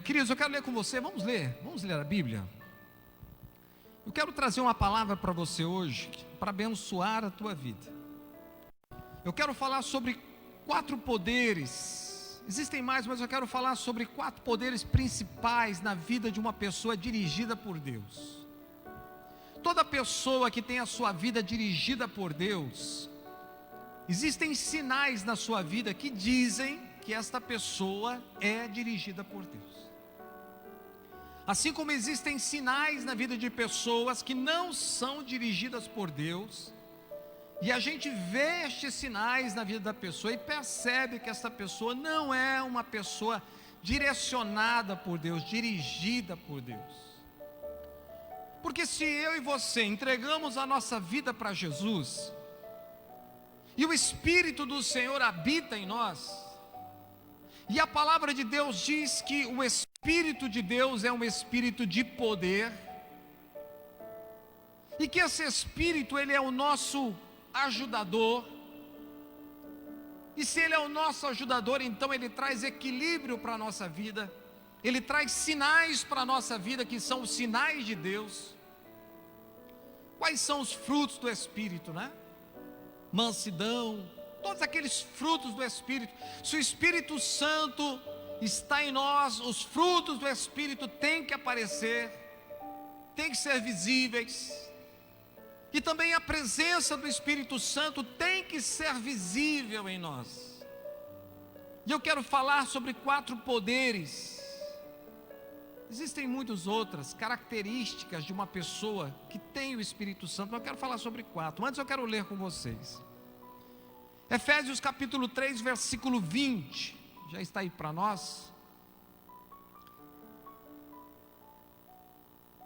Queridos, eu quero ler com você. Vamos ler a Bíblia. Eu quero trazer uma palavra para você hoje, para abençoar a tua vida. Eu quero falar sobre 4 poderes. Existem mais, mas eu quero falar sobre 4 poderes principais na vida de uma pessoa dirigida por Deus. Toda pessoa que tem a sua vida dirigida por Deus, existem sinais na sua vida que dizem que esta pessoa é dirigida por Deus. Assim como existem sinais na vida de pessoas que não são dirigidas por Deus, e a gente vê estes sinais na vida da pessoa e percebe que esta pessoa não é uma pessoa direcionada por Deus, dirigida por Deus. Porque se eu e você entregamos a nossa vida para Jesus, e o Espírito do Senhor habita em nós, e a palavra de Deus diz que o Espírito de Deus é um Espírito de poder, e que esse Espírito, ele é o nosso ajudador, e se ele é o nosso ajudador, então ele traz equilíbrio para a nossa vida, ele traz sinais para a nossa vida, que são os sinais de Deus. Quais são os frutos do Espírito, né? Mansidão, todos aqueles frutos do Espírito. Se o Espírito Santo está em nós, os frutos do Espírito têm que aparecer, têm que ser visíveis, e também a presença do Espírito Santo tem que ser visível em nós. E eu quero falar sobre 4 poderes. Existem muitas outras características de uma pessoa que tem o Espírito Santo, mas eu quero falar sobre 4. Antes eu quero ler com vocês Efésios capítulo 3, versículo 20, já está aí para nós.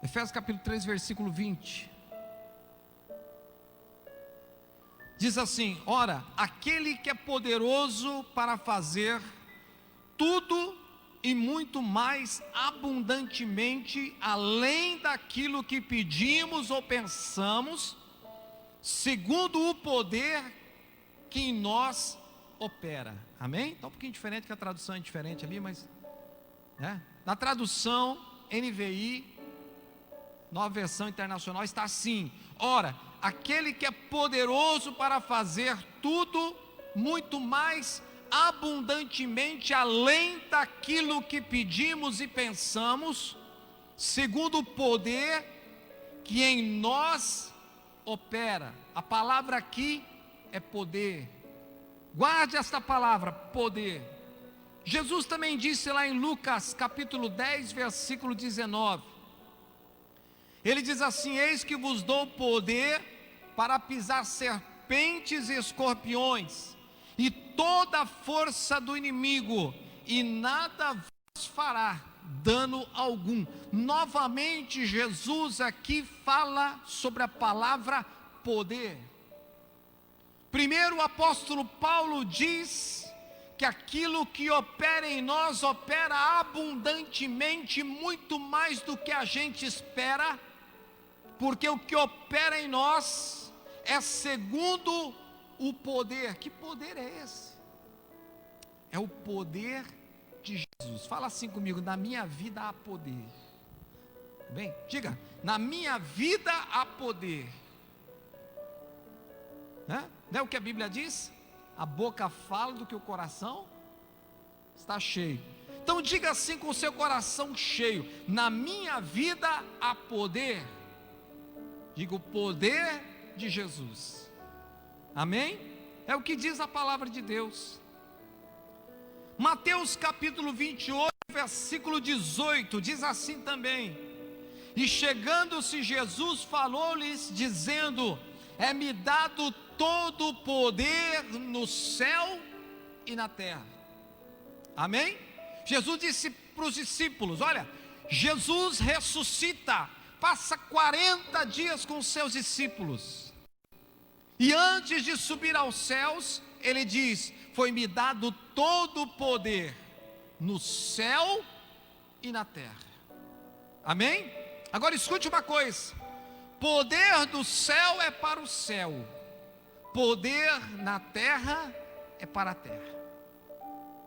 Efésios capítulo 3, versículo 20, diz assim: ora, aquele que é poderoso para fazer tudo e muito mais abundantemente, além daquilo que pedimos ou pensamos, segundo o poder que em nós opera. Amém? Está um pouquinho diferente, que a tradução é diferente ali, mas na tradução NVI, Nova Versão Internacional, está assim: ora, aquele que é poderoso para fazer tudo muito mais abundantemente, além daquilo que pedimos e pensamos, segundo o poder que em nós opera. A palavra aqui é poder. Guarde esta palavra, poder. Jesus também disse lá em Lucas capítulo 10, versículo 19, ele diz assim: eis que vos dou poder para pisar serpentes e escorpiões, e toda a força do inimigo, e nada vos fará dano algum. Novamente Jesus aqui fala sobre a palavra poder. Primeiro o apóstolo Paulo diz que aquilo que opera em nós opera abundantemente, muito mais do que a gente espera, porque o que opera em nós é segundo o poder. Que poder é esse? É o poder de Jesus. Fala assim comigo: na minha vida há poder. Bem, diga: na minha vida há poder. Não é o que a Bíblia diz? A boca fala do que o coração está cheio. Então diga assim com o seu coração cheio: na minha vida há poder. Diga: o poder de Jesus. Amém? É o que diz a palavra de Deus. Mateus capítulo 28, versículo 18, diz assim também: e chegando-se Jesus, falou-lhes dizendo: é-me dado todo o poder no céu e na terra. Amém? Jesus disse para os discípulos: olha, Jesus ressuscita, passa 40 dias com os seus discípulos, e antes de subir aos céus, ele diz: foi-me dado todo o poder no céu e na terra. Amém? Agora escute uma coisa: poder do céu é para o céu, poder na terra é para a terra.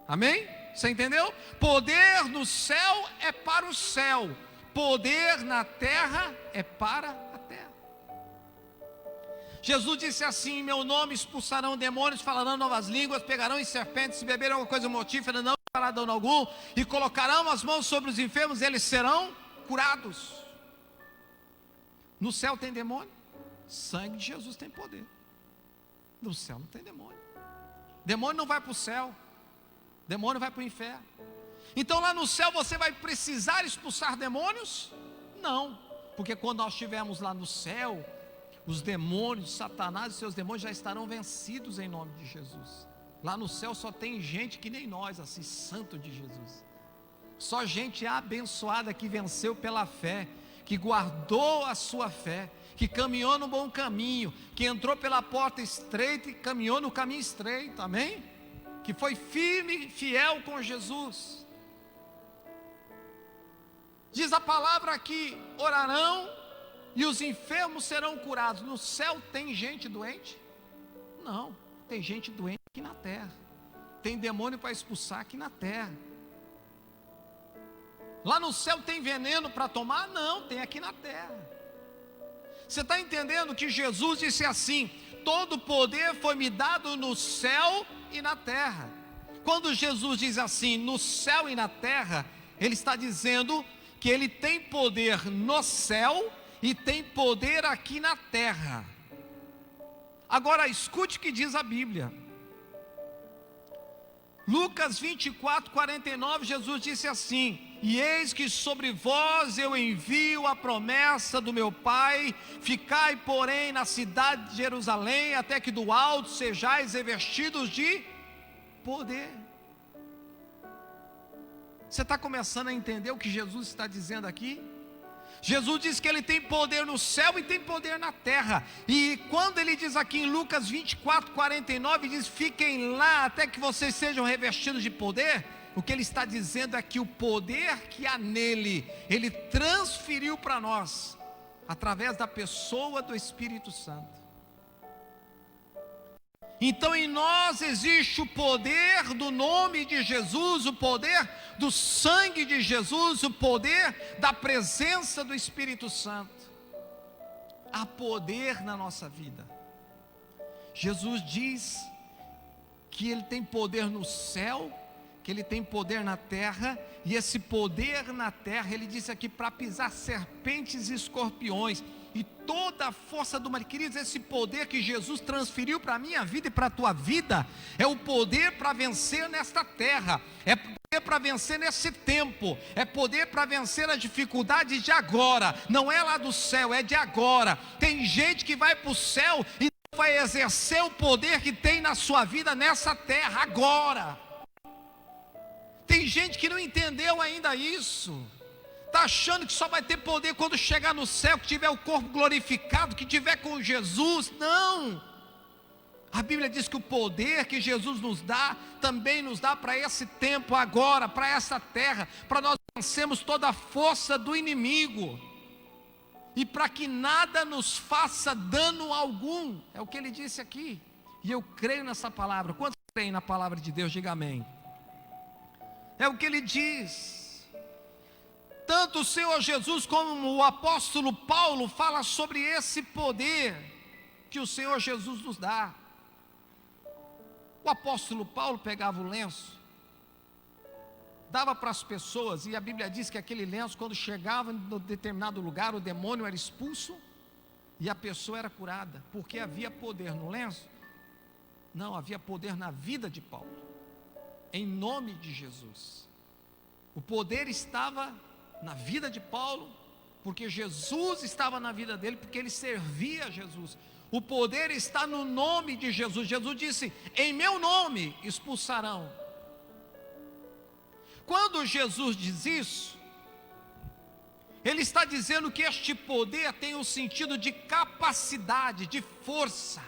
Amém? Você entendeu? Poder no céu é para o céu, poder na terra é para a terra. Jesus disse assim: em meu nome expulsarão demônios, falarão novas línguas, pegarão em serpentes, se beberem alguma coisa mortífera, não fará dano algum, e colocarão as mãos sobre os enfermos, eles serão curados. No céu tem demônio? Sangue de Jesus tem poder. No céu não tem demônio. Demônio não vai para o céu, demônio vai para o inferno. Então lá no céu você vai precisar expulsar demônios? Não, porque quando nós estivermos lá no céu, os demônios, Satanás e seus demônios já estarão vencidos em nome de Jesus. Lá no céu só tem gente que nem nós, assim, santo de Jesus. Só gente abençoada que venceu pela fé, que guardou a sua fé, que caminhou no bom caminho, que entrou pela porta estreita e caminhou no caminho estreito, amém? Que foi firme e fiel com Jesus. Diz a palavra que orarão e os enfermos serão curados. No céu tem gente doente? Não, tem gente doente aqui na terra. Tem demônio para expulsar aqui na terra. Lá no céu tem veneno para tomar? Não, tem aqui na terra. Você está entendendo que Jesus disse assim: todo poder foi me dado no céu e na terra. Quando Jesus diz assim, no céu e na terra, Ele está dizendo que Ele tem poder no céu e tem poder aqui na terra. Agora escute o que diz a Bíblia. Lucas 24, 49, Jesus disse assim: e eis que sobre vós eu envio a promessa do meu Pai, ficai porém na cidade de Jerusalém, até que do alto sejais revestidos de poder. Você está começando a entender o que Jesus está dizendo aqui? Jesus diz que Ele tem poder no céu e tem poder na terra. E quando Ele diz aqui em Lucas 24, 49, diz: fiquem lá até que vocês sejam revestidos de poder. O que Ele está dizendo é que o poder que há nele, Ele transferiu para nós, através da pessoa do Espírito Santo. Então em nós existe o poder do nome de Jesus, o poder do sangue de Jesus, o poder da presença do Espírito Santo. Há poder na nossa vida. Jesus diz que Ele tem poder no céu, que Ele tem poder na terra, e esse poder na terra, Ele disse aqui, para pisar serpentes e escorpiões, e toda a força do mal. Queridos, esse poder que Jesus transferiu para a minha vida e para a tua vida, é o poder para vencer nesta terra, é poder para vencer nesse tempo, é poder para vencer as dificuldades de agora, não é lá do céu, é de agora. Tem gente que vai para o céu e não vai exercer o poder que tem na sua vida nessa terra, agora. Tem gente que não entendeu ainda isso, está achando que só vai ter poder quando chegar no céu, que tiver o corpo glorificado, que tiver com Jesus. Não, a Bíblia diz que o poder que Jesus nos dá, também nos dá para esse tempo agora, para essa terra, para nós vencermos toda a força do inimigo, e para que nada nos faça dano algum, é o que Ele disse aqui, e eu creio nessa palavra. Quantos creem na palavra de Deus? Diga amém. É o que Ele diz. Tanto o Senhor Jesus como o apóstolo Paulo fala sobre esse poder que o Senhor Jesus nos dá. O apóstolo Paulo pegava o lenço, dava para as pessoas, e a Bíblia diz que aquele lenço, quando chegava em determinado lugar, o demônio era expulso e a pessoa era curada. Porque havia poder no lenço? Não, havia poder na vida de Paulo, em nome de Jesus. O poder estava na vida de Paulo, porque Jesus estava na vida dele, porque ele servia a Jesus. O poder está no nome de Jesus. Jesus disse: em meu nome expulsarão. Quando Jesus diz isso, Ele está dizendo que este poder tem um sentido de capacidade, de força.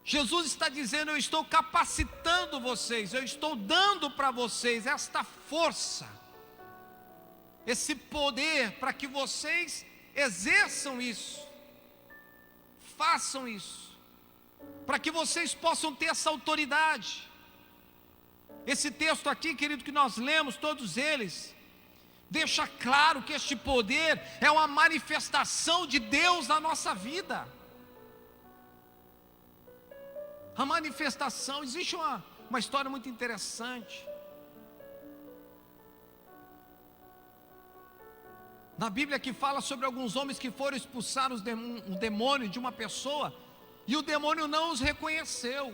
Jesus está dizendo: eu estou capacitando vocês, eu estou dando para vocês esta força, esse poder, para que vocês exerçam isso, façam isso, para que vocês possam ter essa autoridade. Esse texto aqui, querido, que nós lemos, todos eles, deixa claro que este poder é uma manifestação de Deus na nossa vida. A manifestação, existe uma história muito interessante. Na Bíblia que fala sobre alguns homens que foram expulsar um demônio de uma pessoa, e o demônio não os reconheceu.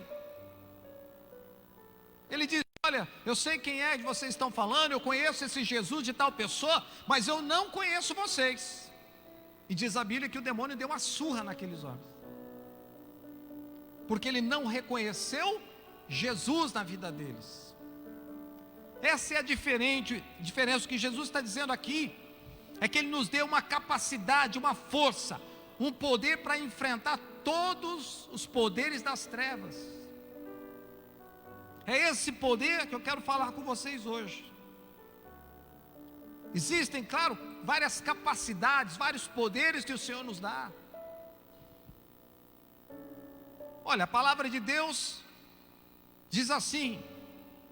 Ele diz: olha, eu sei quem é que vocês estão falando, eu conheço esse Jesus de tal pessoa, mas eu não conheço vocês. E diz a Bíblia que o demônio deu uma surra naqueles homens, porque ele não reconheceu Jesus na vida deles. Essa é a diferença. O que Jesus está dizendo aqui é que Ele nos deu uma capacidade, uma força, um poder para enfrentar todos os poderes das trevas. É esse poder que eu quero falar com vocês hoje. Existem, claro, várias capacidades, vários poderes que o Senhor nos dá. Olha, a palavra de Deus diz assim,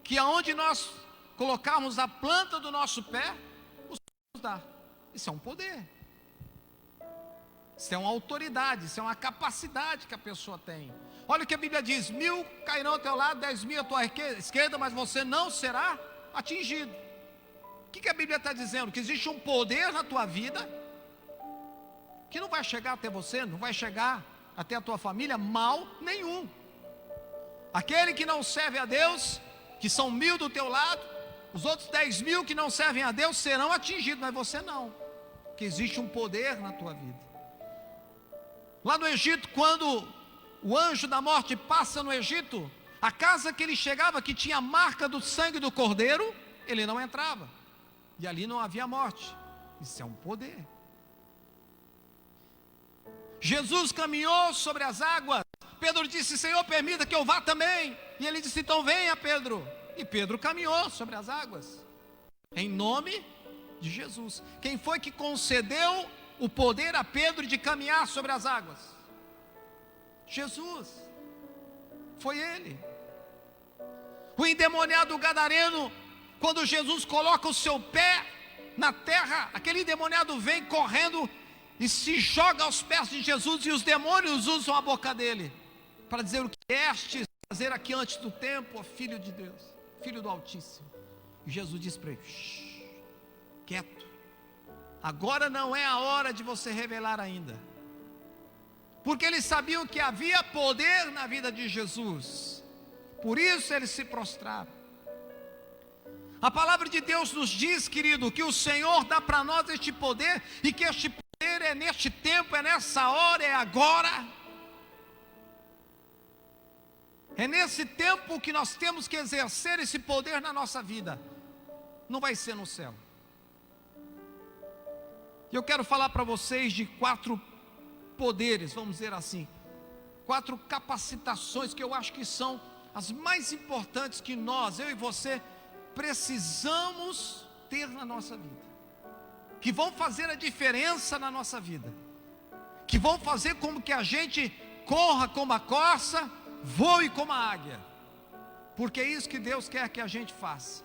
que aonde nós colocarmos a planta do nosso pé, o Senhor nos dá. Isso é um poder, isso é uma autoridade, isso é uma capacidade que a pessoa tem. Olha o que a Bíblia diz: 1000 cairão ao teu lado, 10.000 à tua esquerda, mas você não será atingido. O que a Bíblia está dizendo? Que existe um poder na tua vida, que não vai chegar até você, não vai chegar até a tua família, mal nenhum. Aquele que não serve a Deus, que são 1000 do teu lado, os outros 10.000 que não servem a Deus serão atingidos, mas você não. Porque existe um poder na tua vida. Lá no Egito, quando o anjo da morte passa no Egito, a casa que ele chegava, que tinha a marca do sangue do cordeiro, ele não entrava, e ali não havia morte. Isso é um poder. Jesus caminhou sobre as águas. Pedro disse: Senhor, permita que eu vá também. E ele disse: então venha, Pedro. E Pedro caminhou sobre as águas, em nome de Jesus. Quem foi que concedeu o poder a Pedro de caminhar sobre as águas? Jesus. Foi ele. O endemoniado gadareno, quando Jesus coloca o seu pé na terra, aquele endemoniado vem correndo e se joga aos pés de Jesus, e os demônios usam a boca dele para dizer: o que estes fazer aqui antes do tempo, ó Filho de Deus, Filho do Altíssimo. E Jesus diz para ele: quieto, agora não é a hora de você revelar ainda, porque eles sabiam que havia poder na vida de Jesus, por isso eles se prostraram. A palavra de Deus nos diz, querido, que o Senhor dá para nós este poder, e que este poder é neste tempo, é nessa hora, é agora. É nesse tempo que nós temos que exercer esse poder na nossa vida. Não vai ser no céu. Eu quero falar para vocês de 4 poderes, vamos dizer assim, 4 capacitações que eu acho que são as mais importantes que nós, eu e você, precisamos ter na nossa vida, que vão fazer a diferença na nossa vida, que vão fazer com que a gente corra como a corça, voe como a águia, porque é isso que Deus quer que a gente faça.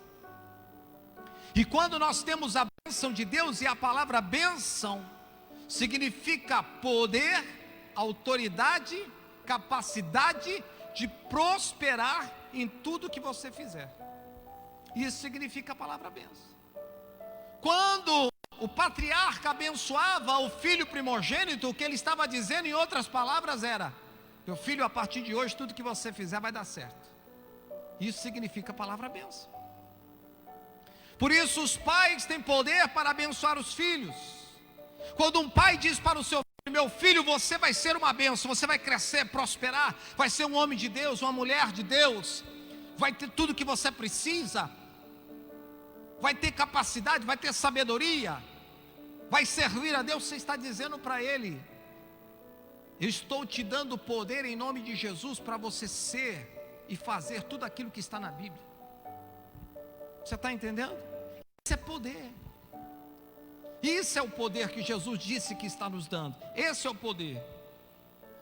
E quando nós temos a bênção de Deus, e a palavra bênção significa poder, autoridade, capacidade de prosperar em tudo que você fizer. Isso significa a palavra bênção. Quando o patriarca abençoava o filho primogênito, o que ele estava dizendo, em outras palavras, era: meu filho, a partir de hoje, tudo que você fizer vai dar certo. Isso significa a palavra bênção. Por isso os pais têm poder para abençoar os filhos. Quando um pai diz para o seu filho: meu filho, você vai ser uma bênção, você vai crescer, prosperar, vai ser um homem de Deus, uma mulher de Deus, vai ter tudo que você precisa, vai ter capacidade, vai ter sabedoria, vai servir a Deus. Você está dizendo para ele: eu estou te dando poder em nome de Jesus para você ser e fazer tudo aquilo que está na Bíblia. Você está entendendo? Isso é poder. Isso é o poder que Jesus disse que está nos dando. Esse é o poder.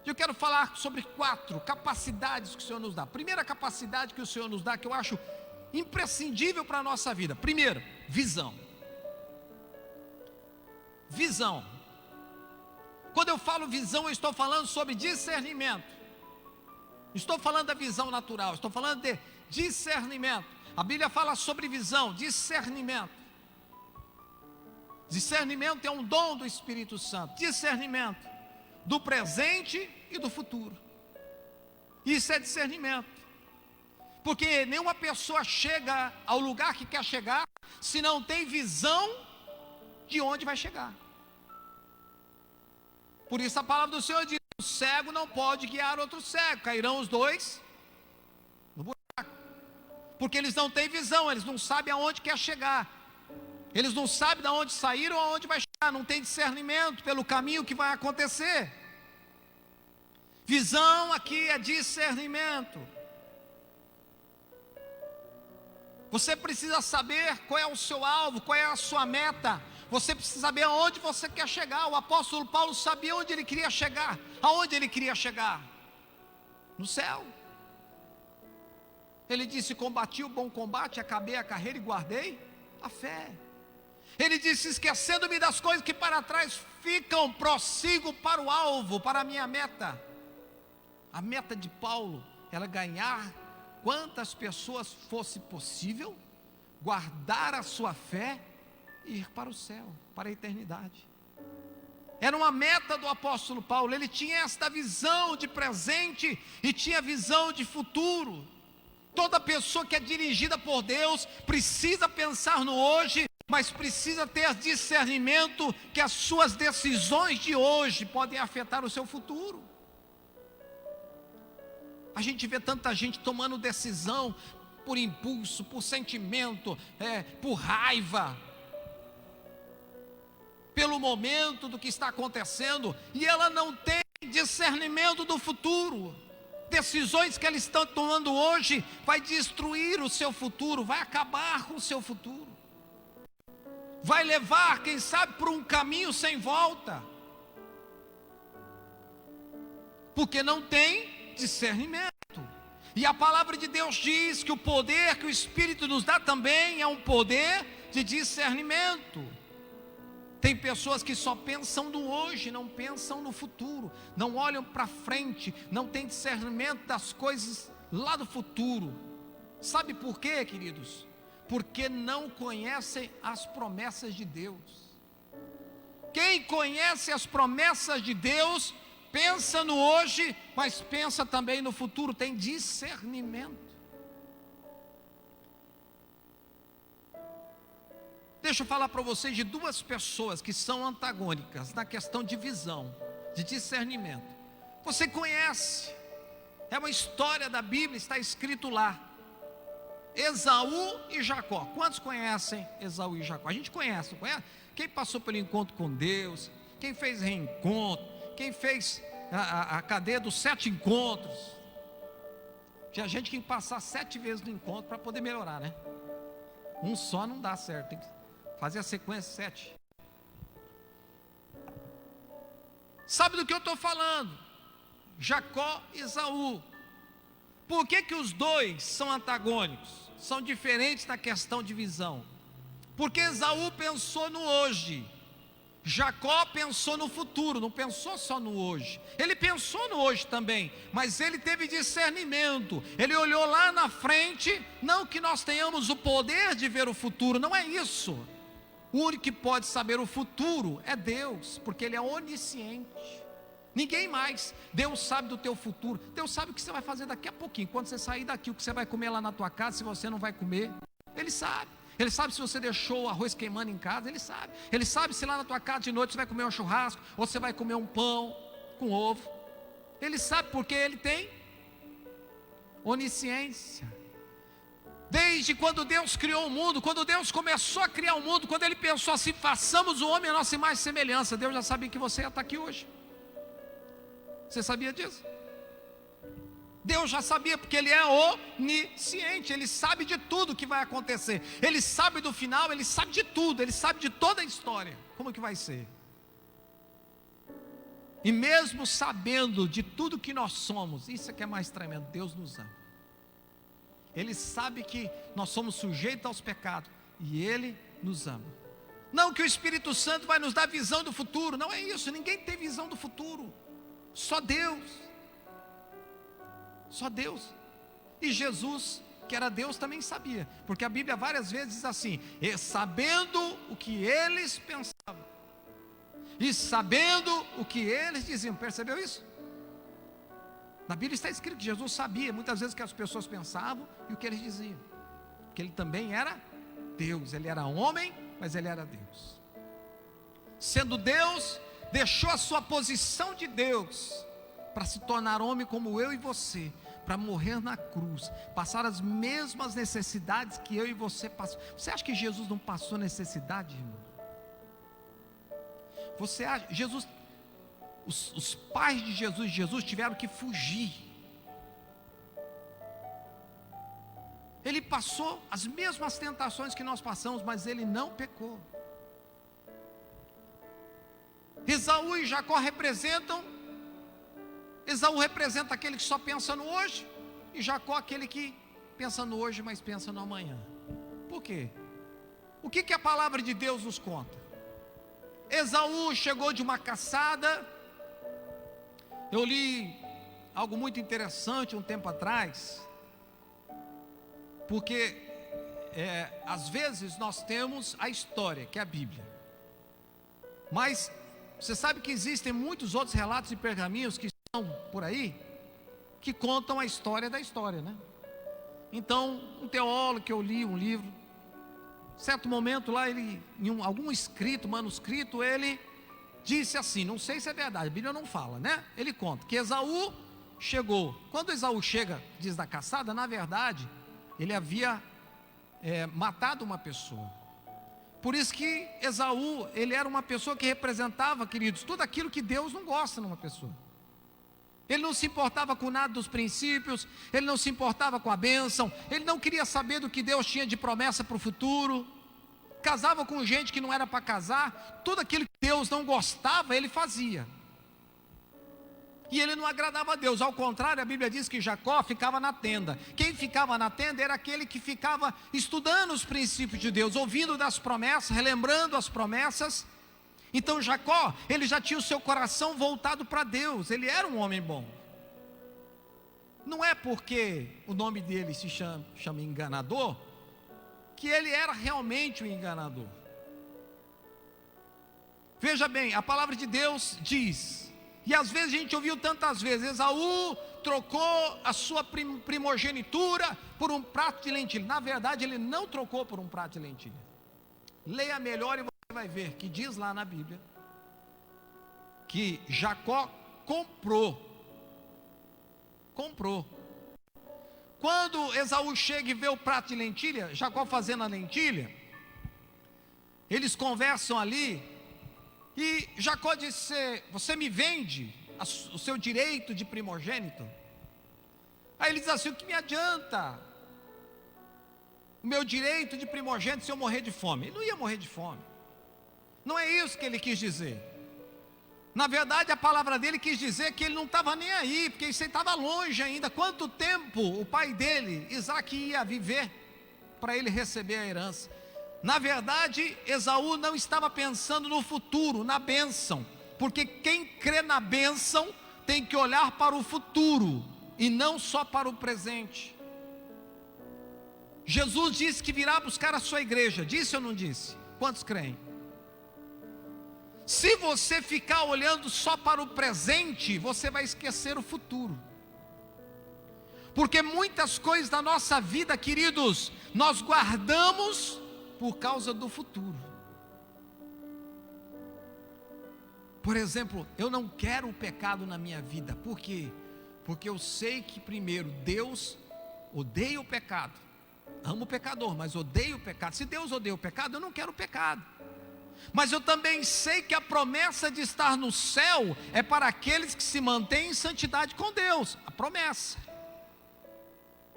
Eu quero falar sobre 4 capacidades que o Senhor nos dá. A primeira capacidade que o Senhor nos dá, que eu acho imprescindível para a nossa vida. Primeiro, visão. Visão. Quando eu falo visão, eu estou falando sobre discernimento. Estou falando da visão natural, estou falando de discernimento. A Bíblia fala sobre visão, discernimento. Discernimento é um dom do Espírito Santo. Discernimento do presente e do futuro. Isso é discernimento. Porque nenhuma pessoa chega ao lugar que quer chegar se não tem visão de onde vai chegar. Por isso a palavra do Senhor diz: o cego não pode guiar outro cego, cairão os dois no buraco. Porque eles não têm visão, eles não sabem aonde quer chegar. Eles não sabem de onde saíram ou aonde vai chegar, não tem discernimento pelo caminho que vai acontecer. Visão aqui é discernimento. Você precisa saber qual é o seu alvo, qual é a sua meta. Você precisa saber aonde você quer chegar. O apóstolo Paulo sabia onde ele queria chegar. Aonde ele queria chegar? No céu. Ele disse: combati o bom combate, acabei a carreira e guardei a fé. Ele disse: esquecendo-me das coisas que para trás ficam, prossigo para o alvo, para a minha meta. A meta de Paulo era ganhar quantas pessoas fosse possível, guardar a sua fé e ir para o céu, para a eternidade. Era uma meta do apóstolo Paulo. Ele tinha esta visão de presente e tinha visão de futuro. Toda pessoa que é dirigida por Deus precisa pensar no hoje, mas precisa ter discernimento que as suas decisões de hoje podem afetar o seu futuro. A gente vê tanta gente tomando decisão por impulso, por sentimento, por raiva, pelo momento do que está acontecendo, e ela não tem discernimento do futuro. Decisões que ela está tomando hoje vai destruir o seu futuro, vai acabar com o seu futuro, vai levar, quem sabe, por um caminho sem volta, porque não tem discernimento. E a palavra de Deus diz que o poder que o Espírito nos dá também é um poder de discernimento. Tem pessoas que só pensam no hoje, não pensam no futuro, não olham para frente, não tem discernimento das coisas lá do futuro. Sabe por quê, queridos? Porque não conhecem as promessas de Deus. Quem conhece as promessas de Deus pensa no hoje, mas pensa também no futuro, tem discernimento. Deixa eu falar para vocês de duas pessoas que são antagônicas na questão de visão, de discernimento. Você conhece, é uma história da Bíblia, está escrito lá: Esaú e Jacó. Quantos conhecem Esaú e Jacó? A gente conhece, não conhece? Quem passou pelo encontro com Deus, quem fez reencontro, quem fez a cadeia dos 7 encontros. Tinha gente que tem que passar 7 vezes no encontro para poder melhorar, né? Um só não dá certo, tem que fazer a sequência 7. Sabe do que eu estou falando? Jacó e Esaú. Por que os dois são antagônicos? São diferentes na questão de visão. Porque Esaú pensou no hoje, Jacó pensou no futuro, não pensou só no hoje. Ele pensou no hoje também, mas ele teve discernimento. Ele olhou lá na frente. Não que nós tenhamos o poder de ver o futuro, não é isso. O único que pode saber o futuro é Deus, porque Ele é onisciente. Ninguém mais. Deus sabe do teu futuro. Deus sabe o que você vai fazer daqui a pouquinho. Quando você sair daqui, o que você vai comer lá na tua casa, se você não vai comer. Ele sabe. Ele sabe se você deixou o arroz queimando em casa. Ele sabe. Ele sabe se lá na tua casa de noite você vai comer um churrasco, ou você vai comer um pão com ovo. Ele sabe, porque Ele tem onisciência. Desde quando Deus criou o mundo, quando Deus começou a criar o mundo, quando Ele pensou assim: façamos o homem a nossa imagem e semelhança, Deus já sabia que você ia estar aqui hoje. Você sabia disso? Deus já sabia, porque Ele é onisciente. Ele sabe de tudo que vai acontecer. Ele sabe do final, Ele sabe de tudo. Ele sabe de toda a história. Como que vai ser? E mesmo sabendo de tudo que nós somos, isso é que é mais tremendo, Deus nos ama. Ele sabe que nós somos sujeitos aos pecados e Ele nos ama. Não que o Espírito Santo vai nos dar visão do futuro, não é isso, ninguém tem visão do futuro, só Deus. Só Deus. E Jesus, que era Deus, também sabia, porque a Bíblia várias vezes diz assim: e sabendo o que eles pensavam, e sabendo o que eles diziam. Percebeu isso? Na Bíblia está escrito que Jesus sabia muitas vezes o que as pessoas pensavam e o que eles diziam, porque Ele também era Deus. Ele era homem, mas Ele era Deus. Sendo Deus, deixou a sua posição de Deus para se tornar homem como eu e você, para morrer na cruz, passar as mesmas necessidades que eu e você passamos. Você acha que Jesus não passou necessidade, irmão? Você acha, Jesus, os pais de Jesus tiveram que fugir. Ele passou as mesmas tentações que nós passamos, mas ele não pecou. Esaú e Jacó Esaú representa aquele que só pensa no hoje, e Jacó aquele que pensa no hoje, mas pensa no amanhã. Por quê? O que a palavra de Deus nos conta? Esaú chegou de uma caçada. Eu li algo muito interessante um tempo atrás, porque às vezes nós temos a história, que é a Bíblia, mas você sabe que existem muitos outros relatos e pergaminhos que estão por aí, que contam a história da história, né? Então, um teólogo que eu li um livro, certo momento lá, ele, em algum escrito, manuscrito, ele disse assim, não sei se é verdade, a Bíblia não fala, né? Ele conta que Esaú chegou. Quando Esaú chega, diz da caçada, na verdade, ele havia matado uma pessoa. Por isso que Esaú, ele era uma pessoa que representava, queridos, tudo aquilo que Deus não gosta numa pessoa. Ele não se importava com nada dos princípios, ele não se importava com a bênção, ele não queria saber do que Deus tinha de promessa para o futuro, casava com gente que não era para casar, tudo aquilo que Deus não gostava, ele fazia. E ele não agradava a Deus, ao contrário, a Bíblia diz que Jacó ficava na tenda. Quem ficava na tenda era aquele que ficava estudando os princípios de Deus, ouvindo das promessas, relembrando as promessas. Então Jacó, ele já tinha o seu coração voltado para Deus, ele era um homem bom. Não é porque o nome dele se chama enganador, que ele era realmente um enganador. Veja bem, a palavra de Deus diz, e às vezes a gente ouviu tantas vezes, Esaú trocou a sua primogenitura por um prato de lentilha. Na verdade ele não trocou por um prato de lentilha. Leia melhor e você vai ver que diz lá na Bíblia que Jacó comprou. Quando Esaú chega e vê o prato de lentilha, Jacó fazendo a lentilha, eles conversam ali, e Jacó disse: você me vende o seu direito de primogênito? Aí ele diz assim: o que me adianta o meu direito de primogênito se eu morrer de fome? Ele não ia morrer de fome. Não é isso que ele quis dizer. Na verdade, a palavra dele quis dizer que ele não estava nem aí, porque isso estava longe ainda. Quanto tempo o pai dele, Isaac, ia viver para ele receber a herança? Na verdade, Esaú não estava pensando no futuro, na bênção, porque quem crê na bênção tem que olhar para o futuro e não só para o presente. Jesus disse que virá buscar a sua igreja, disse ou não disse? Quantos creem? Se você ficar olhando só para o presente, você vai esquecer o futuro. Porque muitas coisas da nossa vida, queridos, nós guardamos por causa do futuro. Por exemplo, eu não quero o pecado na minha vida. Por quê? Porque eu sei que primeiro, Deus odeia o pecado. Amo o pecador, mas odeio o pecado. Se Deus odeia o pecado, eu não quero o pecado. Mas eu também sei que a promessa de estar no céu é para aqueles que se mantêm em santidade com Deus. A promessa.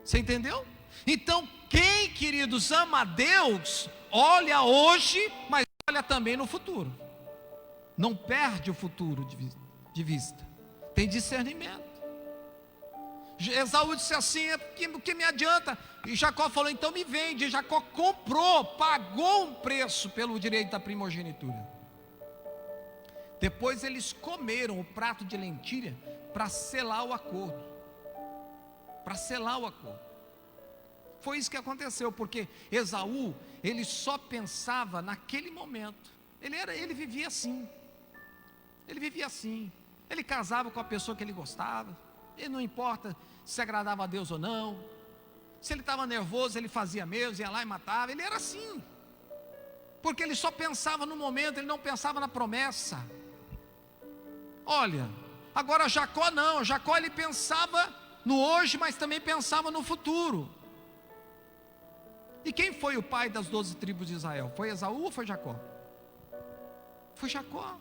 Você entendeu? Então, quem, queridos, ama a Deus, olha hoje, mas olha também no futuro. Não perde o futuro de vista. Tem discernimento. Esaú disse assim: o que me adianta? E Jacó falou: então me vende. E Jacó comprou, pagou um preço pelo direito da primogenitura. Depois eles comeram o prato de lentilha para selar o acordo. Para selar o acordo. Foi isso que aconteceu, porque Esaú, ele só pensava naquele momento. Ele vivia assim. Ele vivia assim. Ele casava com a pessoa que ele gostava. Ele não importa se agradava a Deus ou não. Se ele estava nervoso, ele fazia mesmo, ia lá e matava. Ele era assim. Porque ele só pensava no momento, ele não pensava na promessa. Olha, agora Jacó não. Jacó ele pensava no hoje, mas também pensava no futuro. E quem foi o pai das 12 tribos de Israel? Foi Esaú ou foi Jacó? Foi Jacó.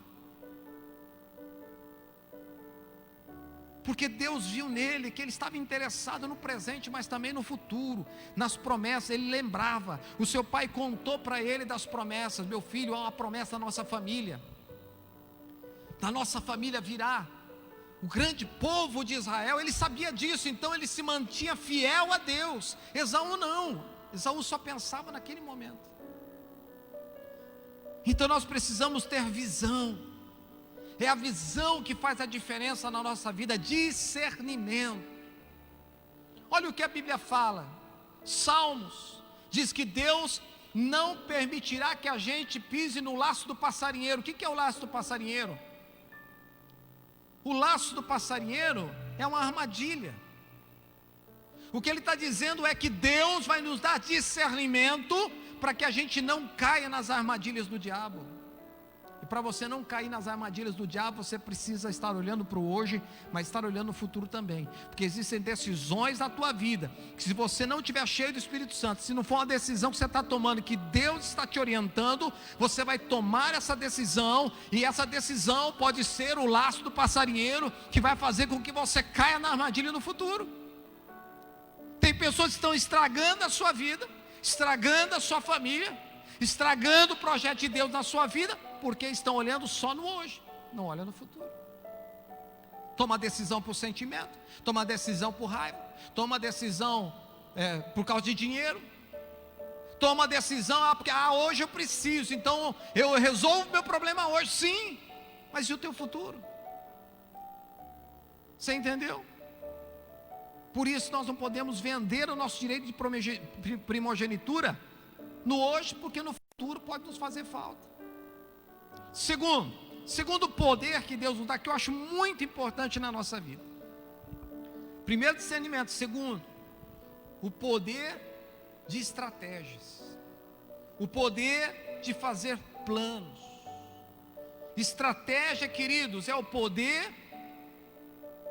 Porque Deus viu nele que ele estava interessado no presente, mas também no futuro, nas promessas. Ele lembrava, o seu pai contou para ele das promessas: meu filho, há uma promessa da nossa família. Da nossa família virá o grande povo de Israel. Ele sabia disso, então ele se mantinha fiel a Deus. Esaú não, Esaú só pensava naquele momento. Então nós precisamos ter visão. É a visão que faz a diferença na nossa vida, discernimento. Olha o que a Bíblia fala, Salmos, diz que Deus não permitirá que a gente pise no laço do passarinheiro. O que é o laço do passarinheiro? O laço do passarinheiro é uma armadilha. O que ele está dizendo é que Deus vai nos dar discernimento para que a gente não caia nas armadilhas do diabo. E para você não cair nas armadilhas do diabo, você precisa estar olhando para o hoje, mas estar olhando no futuro também. Porque existem decisões na tua vida, que se você não estiver cheio do Espírito Santo, se não for uma decisão que você está tomando, que Deus está te orientando, você vai tomar essa decisão, e essa decisão pode ser o laço do passarinheiro, que vai fazer com que você caia na armadilha no futuro. Tem pessoas que estão estragando a sua vida, estragando a sua família, estragando o projeto de Deus na sua vida, porque estão olhando só no hoje, não olham no futuro. Toma decisão por sentimento, toma decisão por raiva, toma decisão por causa de dinheiro, toma decisão, porque hoje eu preciso, então eu resolvo meu problema hoje. Sim, mas e o teu futuro? Você entendeu? Por isso nós não podemos vender o nosso direito de primogenitura no hoje, porque no futuro pode nos fazer falta. Segundo poder que Deus nos dá, que eu acho muito importante na nossa vida. Primeiro, discernimento. Segundo, o poder de estratégias, o poder de fazer planos. Estratégia, queridos, é o poder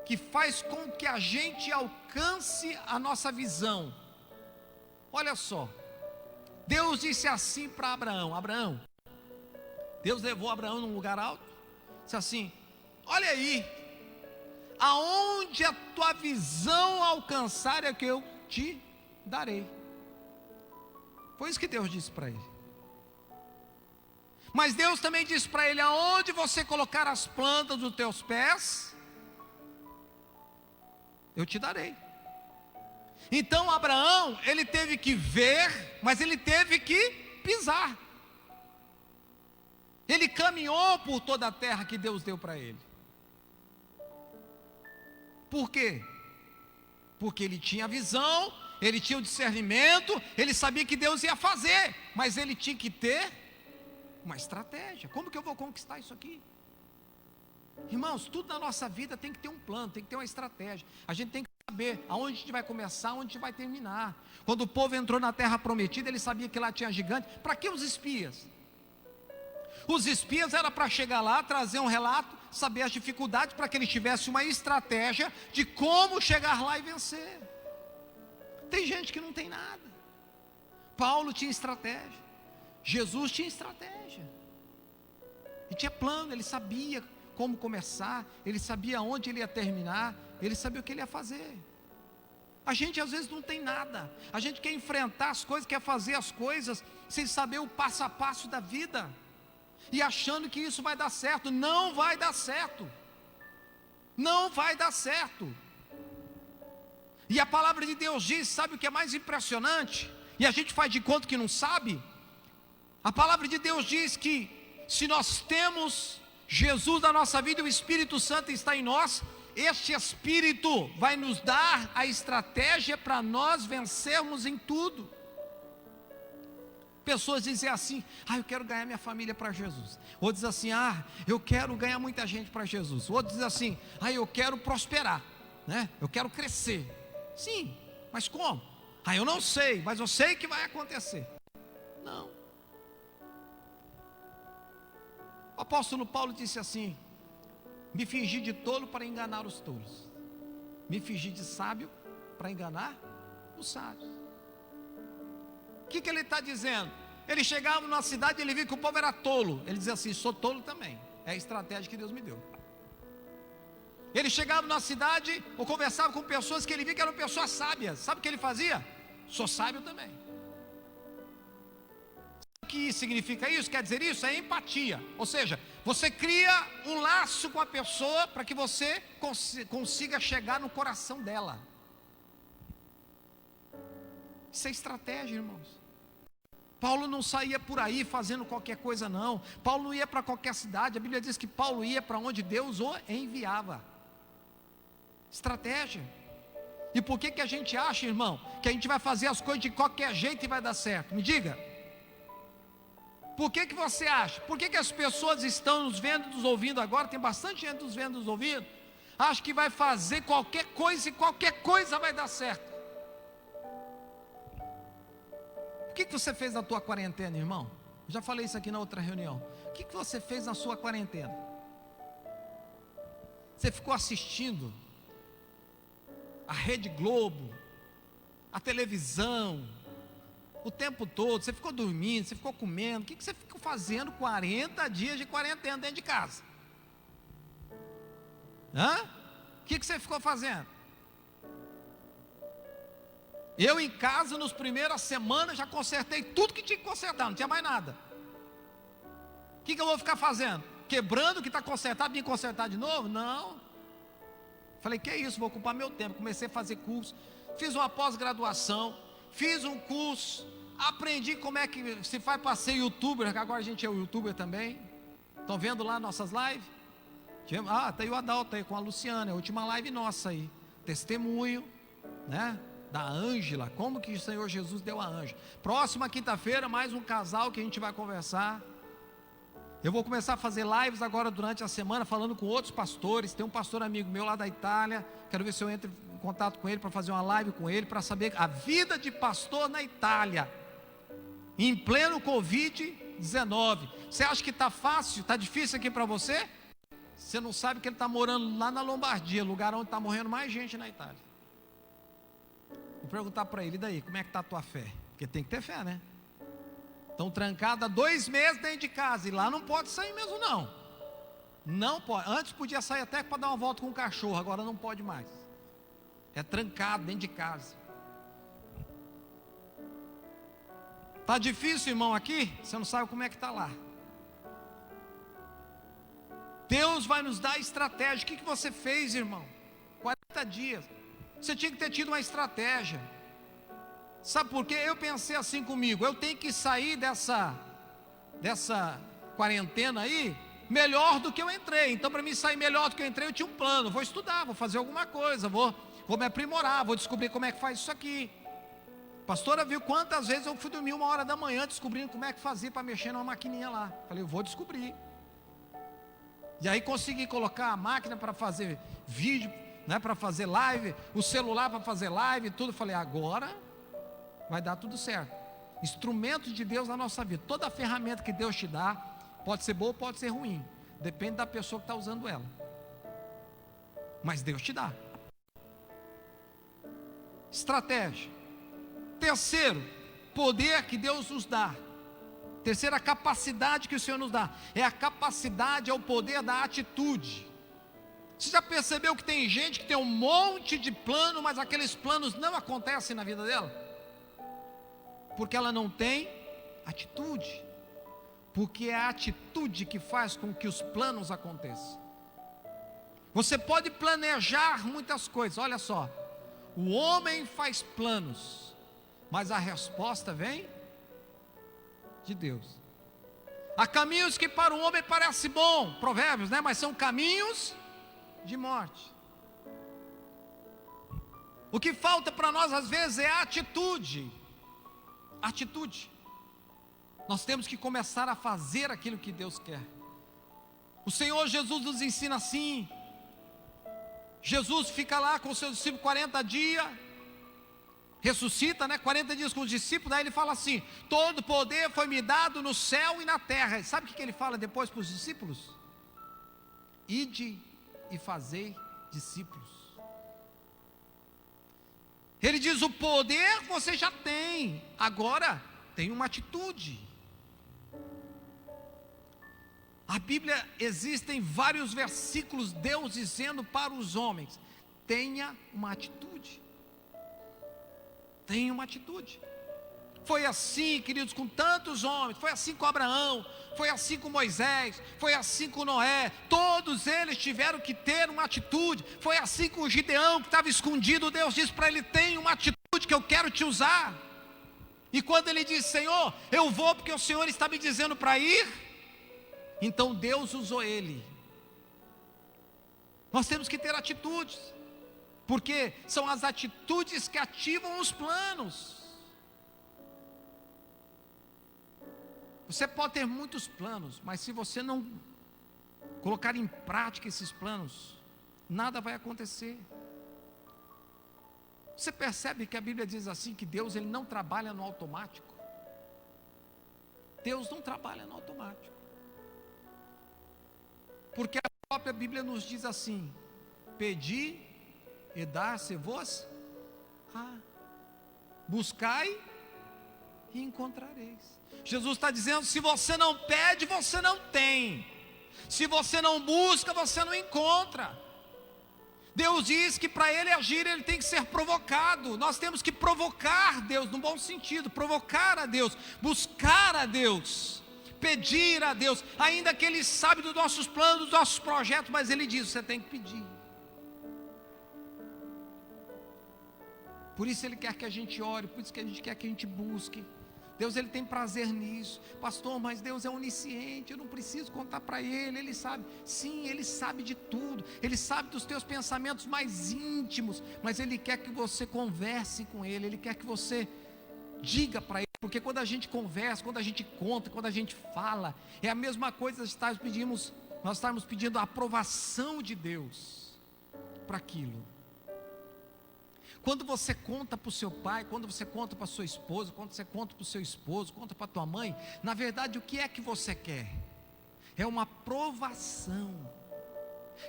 que faz com que a gente alcance a nossa visão. Olha só, Deus disse assim para Abraão: Abraão, Deus levou Abraão num lugar alto, disse assim: olha aí, aonde a tua visão alcançar é que eu te darei. Foi isso que Deus disse para ele. Mas Deus também disse para ele: aonde você colocar as plantas dos teus pés, eu te darei. Então Abraão, ele teve que ver, mas ele teve que pisar. Ele caminhou por toda a terra que Deus deu para ele. Por quê? Porque ele tinha visão, ele tinha o discernimento, ele sabia que Deus ia fazer, mas ele tinha que ter uma estratégia. Como que eu vou conquistar isso aqui? Irmãos, tudo na nossa vida tem que ter um plano, tem que ter uma estratégia. A gente tem que saber aonde a gente vai começar, onde a gente vai terminar. Quando o povo entrou na terra prometida, ele sabia que lá tinha gigante. Para que os espias? Os espias era para chegar lá, trazer um relato, saber as dificuldades, para que eles tivessem uma estratégia de como chegar lá e vencer. Tem gente que não tem nada. Paulo tinha estratégia, Jesus tinha estratégia, e tinha plano. Ele sabia como começar, ele sabia onde ele ia terminar, ele sabia o que ele ia fazer. A gente às vezes não tem nada, a gente quer enfrentar as coisas, quer fazer as coisas sem saber o passo a passo da vida, e achando que isso vai dar certo. Não vai dar certo, não vai dar certo. E a palavra de Deus diz, sabe o que é mais impressionante? E a gente faz de conta que não sabe. A palavra de Deus diz que se nós temos Jesus na nossa vida e o Espírito Santo está em nós, este Espírito vai nos dar a estratégia para nós vencermos em tudo. Pessoas dizem assim: eu quero ganhar minha família para Jesus. Outros dizem assim: eu quero ganhar muita gente para Jesus. Outros dizem assim: eu quero prosperar, né? Eu quero crescer. Sim, mas como? Eu não sei, mas eu sei que vai acontecer. Não. O apóstolo Paulo disse assim: me fingi de tolo para enganar os tolos, me fingi de sábio para enganar os sábios. O que ele está dizendo? Ele chegava numa cidade e ele viu que o povo era tolo. Ele dizia assim: sou tolo também. É a estratégia que Deus me deu. Ele chegava numa cidade ou conversava com pessoas que ele via que eram pessoas sábias. Sabe o que ele fazia? Sou sábio também. Sabe o que significa isso? Quer dizer isso? É empatia. Ou seja, você cria um laço com a pessoa para que você consiga chegar no coração dela. Isso é estratégia, irmãos. Paulo não saía por aí fazendo qualquer coisa, não. Paulo não ia para qualquer cidade. A Bíblia diz que Paulo ia para onde Deus o enviava. Estratégia. E por que a gente acha, irmão, que a gente vai fazer as coisas de qualquer jeito e vai dar certo? Me diga. Por que você acha? Por que as pessoas estão nos vendo, nos ouvindo agora? Tem bastante gente nos vendo, nos ouvindo. Acha que vai fazer qualquer coisa e qualquer coisa vai dar certo. O que você fez na tua quarentena, irmão? Eu já falei isso aqui na outra reunião. O que você fez na sua quarentena? Você ficou assistindo a Rede Globo, a televisão, o tempo todo? Você ficou dormindo, você ficou comendo? O que você ficou fazendo 40 dias de quarentena dentro de casa? O que você ficou fazendo? Eu em casa, nas primeiras semanas, já consertei tudo que tinha que consertar, não tinha mais nada. O que eu vou ficar fazendo? Quebrando o que está consertado, vim consertar de novo? Não. Falei, que isso, vou ocupar meu tempo. Comecei a fazer curso, fiz uma pós-graduação, fiz um curso, aprendi como é que se faz para ser youtuber, que agora a gente é youtuber também. Estão vendo lá nossas lives? Tá aí o Adalto aí com a Luciana, é a última live nossa aí. Testemunho, né? Da Ângela, como que o Senhor Jesus deu a Ângela. Próxima quinta-feira, mais um casal que a gente vai conversar. Eu vou começar a fazer lives agora durante a semana, falando com outros pastores. Tem um pastor amigo meu lá da Itália, quero ver se eu entro em contato com ele para fazer uma live com ele, para saber a vida de pastor na Itália, em pleno Covid-19. Você acha que está fácil, está difícil aqui para você? Você não sabe que ele está morando lá na Lombardia, lugar onde está morrendo mais gente na Itália. Vou perguntar para ele: e daí, como é que está a tua fé? Porque tem que ter fé, né? Estão trancados há 2 meses dentro de casa, e lá não pode sair mesmo não. Não pode. Antes podia sair até para dar uma volta com o cachorro, agora não pode mais. É trancado dentro de casa. Está difícil, irmão, aqui? Você não sabe como é que está lá. Deus vai nos dar estratégia. O que você fez, irmão? 40 dias. Você tinha que ter tido uma estratégia. Sabe por quê? Eu pensei assim comigo: eu tenho que sair dessa quarentena aí melhor do que eu entrei. Então, para mim sair melhor do que eu entrei, eu tinha um plano. Vou estudar, vou fazer alguma coisa, vou me aprimorar, vou descobrir como é que faz isso aqui. A pastora viu quantas vezes eu fui dormir 1h da manhã descobrindo como é que fazia para mexer numa maquininha lá. Falei, eu vou descobrir. E aí consegui colocar a máquina para fazer vídeo, né, para fazer live, o celular para fazer live, tudo. Falei, agora vai dar tudo certo. Instrumento de Deus na nossa vida. Toda a ferramenta que Deus te dá, pode ser boa, pode ser ruim, depende da pessoa que está usando ela, mas Deus te dá estratégia. Terceiro, poder que Deus nos dá. Terceira capacidade que o Senhor nos dá, é a capacidade, é o poder da atitude. Você já percebeu que tem gente que tem um monte de plano, mas aqueles planos não acontecem na vida dela? Porque ela não tem atitude. Porque é a atitude que faz com que os planos aconteçam. Você pode planejar muitas coisas, olha só. O homem faz planos, mas a resposta vem de Deus. Há caminhos que para o homem parece bom, Provérbios, né? Mas são caminhos de morte. O que falta para nós às vezes é atitude. Atitude. Nós temos que começar a fazer aquilo que Deus quer. O Senhor Jesus nos ensina assim. Jesus fica lá com os seus discípulos 40 dias, ressuscita, né? 40 dias com os discípulos, daí ele fala assim: todo poder foi me dado no céu e na terra. Sabe o que ele fala depois para os discípulos? Ide e fazei discípulos. Ele diz: o poder você já tem, agora tem uma atitude. A Bíblia, existem vários versículos, Deus dizendo para os homens: tenha uma atitude. Tenha uma atitude. Foi assim, queridos, com tantos homens. Foi assim com Abraão, foi assim com Moisés, foi assim com Noé. Todos eles tiveram que ter uma atitude. Foi assim com Gideão, que estava escondido. Deus disse para ele: tenha uma atitude que eu quero te usar. E quando ele disse: Senhor, eu vou porque o Senhor está me dizendo para ir, então Deus usou ele. Nós temos que ter atitudes, porque são as atitudes que ativam os planos. Você pode ter muitos planos, mas se você não colocar em prática esses planos, nada vai acontecer. Você percebe que a Bíblia diz assim, que Deus ele não trabalha no automático? Deus não trabalha no automático. Porque a própria Bíblia nos diz assim: pedi e dar-se-vos, buscai e encontrareis. Jesus está dizendo: se você não pede, você não tem. Se você não busca, você não encontra. Deus diz que para Ele agir, Ele tem que ser provocado. Nós temos que provocar Deus, no bom sentido, provocar a Deus, buscar a Deus, pedir a Deus, ainda que Ele sabe dos nossos planos, dos nossos projetos, mas Ele diz: você tem que pedir. Por isso Ele quer que a gente ore, por isso que a gente quer que a gente busque. Deus ele tem prazer nisso. Pastor, mas Deus é onisciente, eu não preciso contar para Ele, Ele sabe. Sim, Ele sabe de tudo, Ele sabe dos teus pensamentos mais íntimos, mas Ele quer que você converse com Ele, Ele quer que você diga para Ele, porque quando a gente conversa, quando a gente conta, quando a gente fala, é a mesma coisa nós estamos pedindo a aprovação de Deus para aquilo. Quando você conta para o seu pai, quando você conta para a sua esposa, quando você conta para o seu esposo, conta para a tua mãe, na verdade o que é que você quer? É uma aprovação,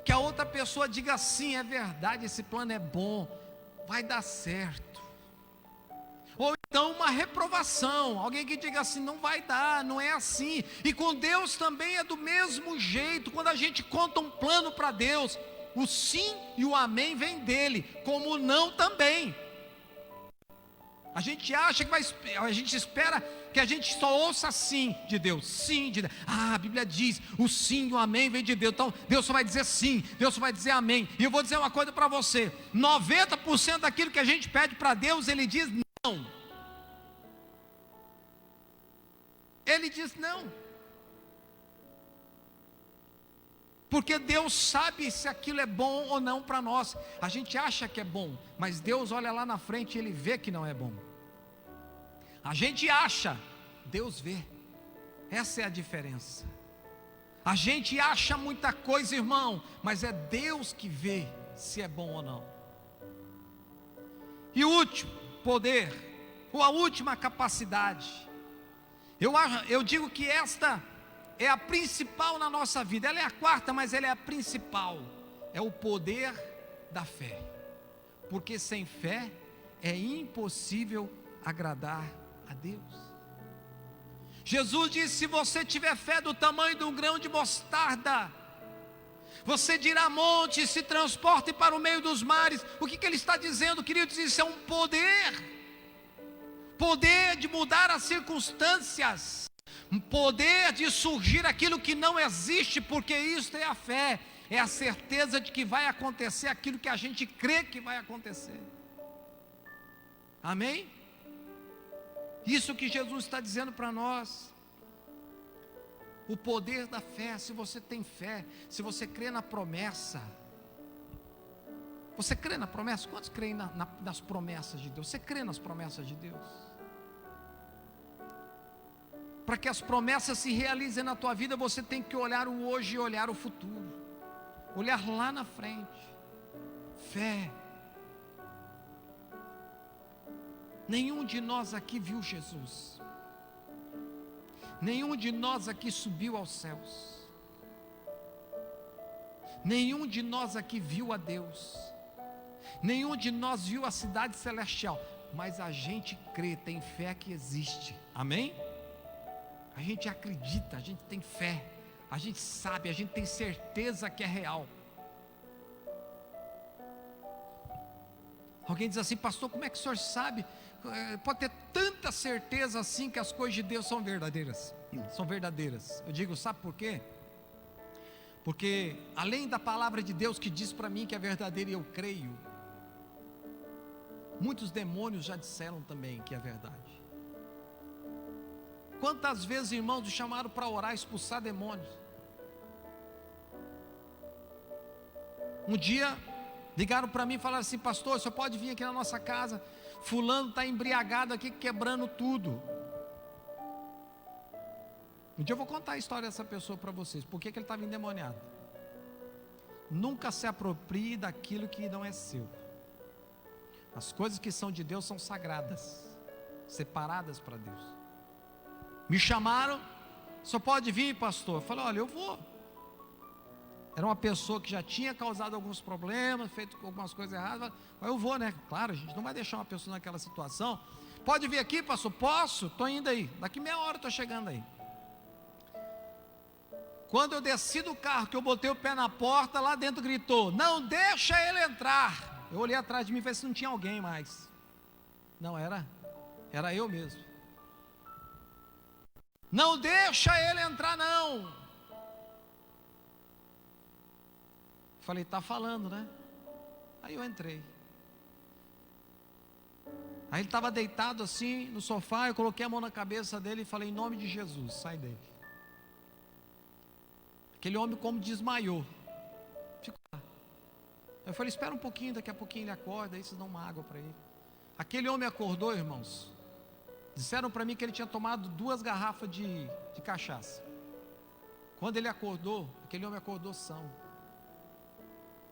que a outra pessoa diga assim: é verdade, esse plano é bom, vai dar certo. Ou então uma reprovação, alguém que diga assim: não vai dar, não é assim. E com Deus também é do mesmo jeito. Quando a gente conta um plano para Deus, o sim e o amém vem dele, como o não também. A gente acha que a gente espera que a gente só ouça sim de Deus, sim de Deus. A Bíblia diz: o sim e o amém vem de Deus. Então Deus só vai dizer sim, Deus só vai dizer amém. E eu vou dizer uma coisa para você: 90% daquilo que a gente pede para Deus, Ele diz não. Ele diz não. Porque Deus sabe se aquilo é bom ou não para nós. A gente acha que é bom, mas Deus olha lá na frente e Ele vê que não é bom. A gente acha, Deus vê. Essa é a diferença. A gente acha muita coisa, irmão, mas é Deus que vê se é bom ou não. E o último poder, ou a última capacidade, eu digo que esta é a principal na nossa vida. Ela é a quarta, mas ela é a principal. É o poder da fé. Porque sem fé é impossível agradar a Deus. Jesus disse: se você tiver fé do tamanho de um grão de mostarda, você dirá: monte, se transporte para o meio dos mares. O que ele está dizendo, queridos? Isso é um poder. Poder de mudar as circunstâncias. Um poder de surgir aquilo que não existe, porque isso é a fé, é a certeza de que vai acontecer aquilo que a gente crê que vai acontecer. Amém? Isso que Jesus está dizendo para nós. O poder da fé. Se você tem fé, se você crê na promessa. Você crê na promessa? Quantos creem nas promessas de Deus? Você crê nas promessas de Deus? Para que as promessas se realizem na tua vida, você tem que olhar o hoje e olhar o futuro. Olhar lá na frente. Fé. Nenhum de nós aqui viu Jesus. Nenhum de nós aqui subiu aos céus. Nenhum de nós aqui viu a Deus. Nenhum de nós viu a cidade celestial. Mas a gente crê, tem fé que existe. Amém? A gente acredita, a gente tem fé. A gente sabe, a gente tem certeza que é real. Alguém diz assim: pastor, como é que o senhor sabe? Pode ter tanta certeza assim que as coisas de Deus são verdadeiras. São verdadeiras. Eu digo, sabe por quê? Porque além da palavra de Deus que diz para mim que é verdadeira e eu creio, muitos demônios já disseram também que é verdade. Quantas vezes, irmãos, nos chamaram para orar, expulsar demônios? Um dia ligaram para mim e falaram assim: pastor, o senhor pode vir aqui na nossa casa, fulano está embriagado aqui, quebrando tudo. Um dia eu vou contar a história dessa pessoa para vocês. Por que ele estava endemoniado? Nunca se aproprie daquilo que não é seu. As coisas que são de Deus são sagradas, separadas para Deus. Me chamaram: só pode vir, pastor? Eu falei: olha, eu vou. Era uma pessoa que já tinha causado alguns problemas, feito algumas coisas erradas. Mas eu vou, né? Claro, a gente não vai deixar uma pessoa naquela situação. Pode vir aqui, pastor? Posso? Estou indo aí. Daqui meia hora estou chegando aí. Quando eu desci do carro, que eu botei o pé na porta, lá dentro gritou: não deixa ele entrar. Eu olhei atrás de mim e falei: se não tinha alguém mais. Não, era eu mesmo. Não deixa ele entrar não. Falei: está falando, né? Aí eu entrei. Aí ele estava deitado assim no sofá. Eu coloquei a mão na cabeça dele e falei: em nome de Jesus, sai dele. Aquele homem como desmaiou. Ficou lá. Eu falei: espera um pouquinho, daqui a pouquinho ele acorda. Aí vocês dão uma água para ele. Aquele homem acordou, irmãos. Disseram para mim que ele tinha tomado 2 garrafas de cachaça. Quando ele acordou, aquele homem acordou são.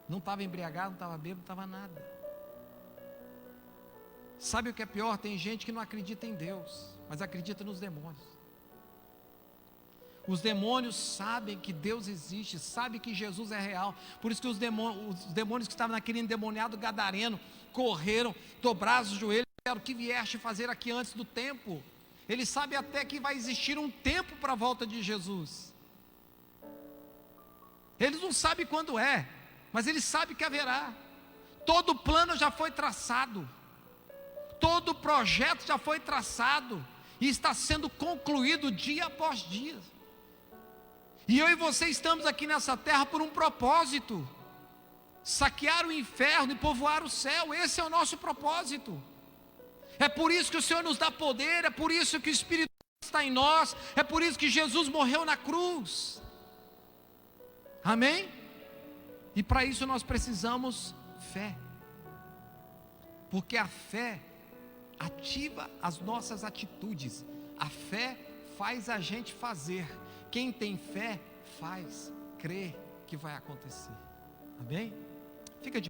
Não estava embriagado, não estava bêbado, não estava nada. Sabe o que é pior? Tem gente que não acredita em Deus, mas acredita nos demônios. Os demônios sabem que Deus existe, sabem que Jesus é real. Por isso que os demônios que estavam naquele endemoniado gadareno correram, dobraram os joelhos. O que vieste fazer aqui antes do tempo? Ele sabe até que vai existir um tempo para a volta de Jesus. Eles não sabem quando é, mas ele sabe que haverá. Todo o plano já foi traçado, todo o projeto já foi traçado, e está sendo concluído dia após dia. E eu e você estamos aqui nessa terra por um propósito: saquear o inferno e povoar o céu. Esse é o nosso propósito. É por isso que o Senhor nos dá poder, é por isso que o Espírito está em nós, é por isso que Jesus morreu na cruz. Amém? E para isso nós precisamos fé, porque a fé ativa as nossas atitudes. A fé faz a gente fazer. Quem tem fé faz, crê que vai acontecer. Amém? Fica de